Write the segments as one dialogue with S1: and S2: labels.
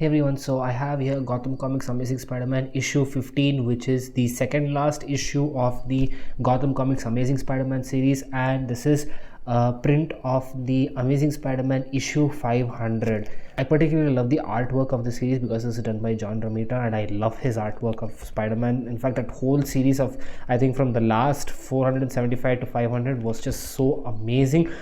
S1: Hey everyone, so I have here Gotham Comics Amazing Spider-Man issue 15, which is the second last issue of the Gotham Comics Amazing Spider-Man series, and this is a print of the Amazing Spider-Man issue 500. I particularly love the artwork of the series because it's done by John Romita, and I love his artwork of Spider-Man. In fact, that whole series of, I think from the last 475 to 500 was just so amazing.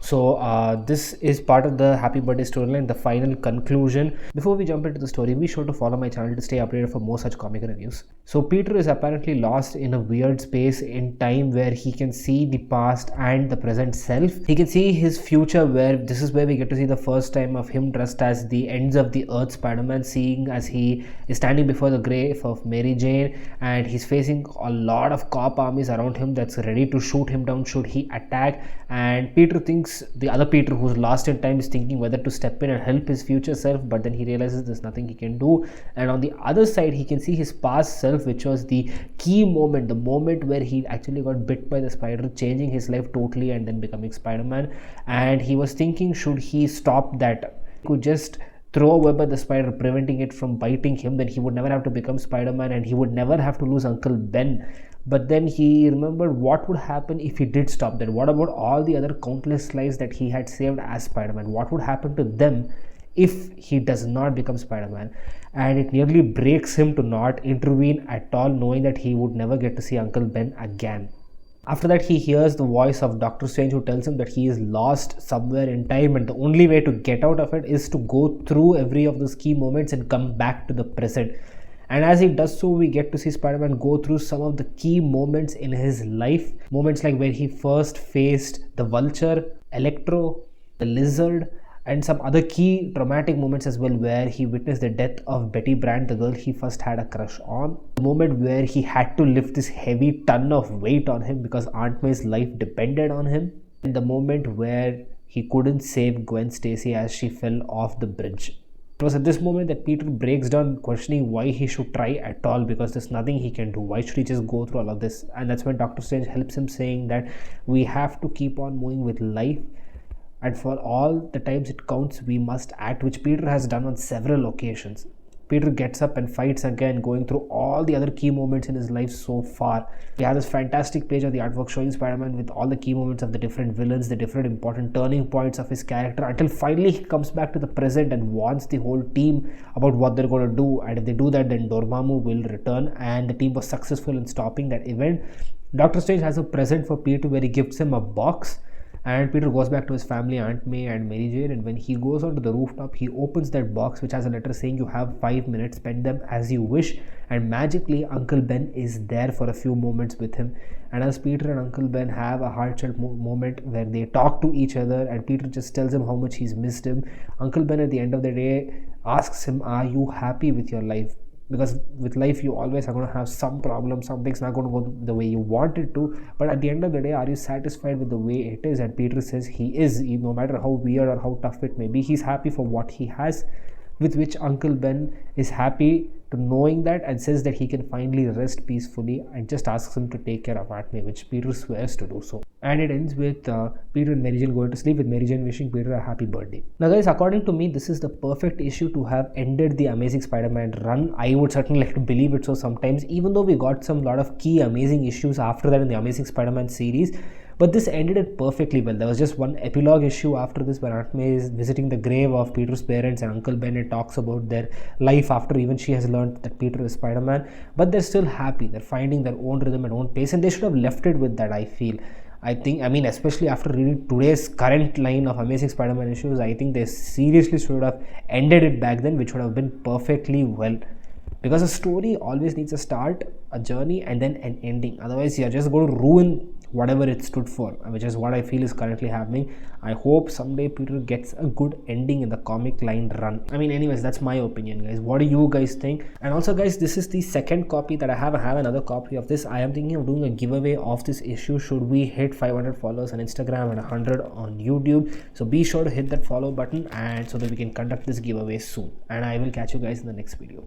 S1: So this is part of the Happy Birthday storyline, the final conclusion. Before we jump into the story, be sure to follow my channel to stay updated for more such comic reviews. So Peter is apparently lost in a weird space in time where he can see the past and the present self. He can see his future, where this is where we get to see the first time of him dressed as the ends of the earth Spider-Man, seeing as he is standing before the grave of Mary Jane, and he's facing a lot of cop armies around him that's ready to shoot him down should he attack. And Peter thinks, the other Peter who's lost in time, is thinking whether to step in and help his future self, but then he realizes there's nothing he can do. And on the other side, he can see his past self, which was the key moment, the moment where he actually got bit by the spider, changing his life totally and then becoming Spider-Man. And he was thinking, should he stop that? He could just throw a web at the spider, preventing it from biting him, then he would never have to become Spider-Man and he would never have to lose Uncle Ben. But then he remembered what would happen if he did stop that. What about all the other countless lives that he had saved as Spider-Man? What would happen to them if he does not become Spider-Man? And it nearly breaks him to not intervene at all, knowing that he would never get to see Uncle Ben again. After that, he hears the voice of Doctor Strange, who tells him that he is lost somewhere in time, and the only way to get out of it is to go through every of those key moments and come back to the present. And as he does so, we get to see Spider-Man go through some of the key moments in his life. Moments like where he first faced the Vulture, Electro, the Lizard, and some other key dramatic moments as well, where he witnessed the death of Betty Brant, the girl he first had a crush on. The moment where he had to lift this heavy ton of weight on him because Aunt May's life depended on him. And the moment where he couldn't save Gwen Stacy as she fell off the bridge. It was at this moment that Peter breaks down, questioning why he should try at all, because there's nothing he can do. Why should he just go through all of this? And that's when Doctor Strange helps him, saying that we have to keep on moving with life, and for all the times it counts, we must act, which Peter has done on several occasions. Peter gets up and fights again, going through all the other key moments in his life so far. We have this fantastic page of the artwork showing Spider-Man with all the key moments of the different villains, the different important turning points of his character, until finally he comes back to the present and warns the whole team about what they're going to do. And if they do that, then Dormammu will return, and the team was successful in stopping that event. Doctor Strange has a present for Peter where he gives him a box, and Peter goes back to his family, Aunt May and Mary Jane, and when he goes onto the rooftop, he opens that box which has a letter saying you have 5 minutes, spend them as you wish, and magically Uncle Ben is there for a few moments with him. And as Peter and Uncle Ben have a heartfelt moment where they talk to each other, and Peter just tells him how much he's missed him, Uncle Ben at the end of the day asks him, are you happy with your life? Because with life you always are going to have some problem, something's not going to go the way you want it to, but at the end of the day, are you satisfied with the way it is? And Peter says he is, no matter how weird or how tough it may be, he's happy for what he has, with which Uncle Ben is happy to knowing that, and says that he can finally rest peacefully, and just asks him to take care of Aunt May, which Peter swears to do so. And it ends with Peter and Mary Jane going to sleep, with Mary Jane wishing Peter a happy birthday. Now guys, according to me, this is the perfect issue to have ended the Amazing Spider-Man run. I would certainly like to believe it so sometimes, even though we got some lot of key amazing issues after that in the Amazing Spider-Man series. But this ended it perfectly well. There was just one epilogue issue after this where Aunt May is visiting the grave of Peter's parents, and Uncle Ben talks about their life after even she has learned that Peter is Spider-Man. But they're still happy. They're finding their own rhythm and own pace, and they should have left it with that, I feel. I mean, especially after reading today's current line of Amazing Spider-Man issues, I think they seriously should have ended it back then, which would have been perfectly well. Because a story always needs a start, a journey, and then an ending. Otherwise, you're just going to ruin whatever it stood for, which is what I feel is currently happening. I hope someday Peter gets a good ending in the comic line run. I mean, anyways, that's my opinion, guys. What do you guys think? And also, guys, this is the second copy that I have. I have another copy of this. I am thinking of doing a giveaway of this issue should we hit 500 followers on Instagram and 100 on YouTube. So be sure to hit that follow button, and so that we can conduct this giveaway soon. And I will catch you guys in the next video.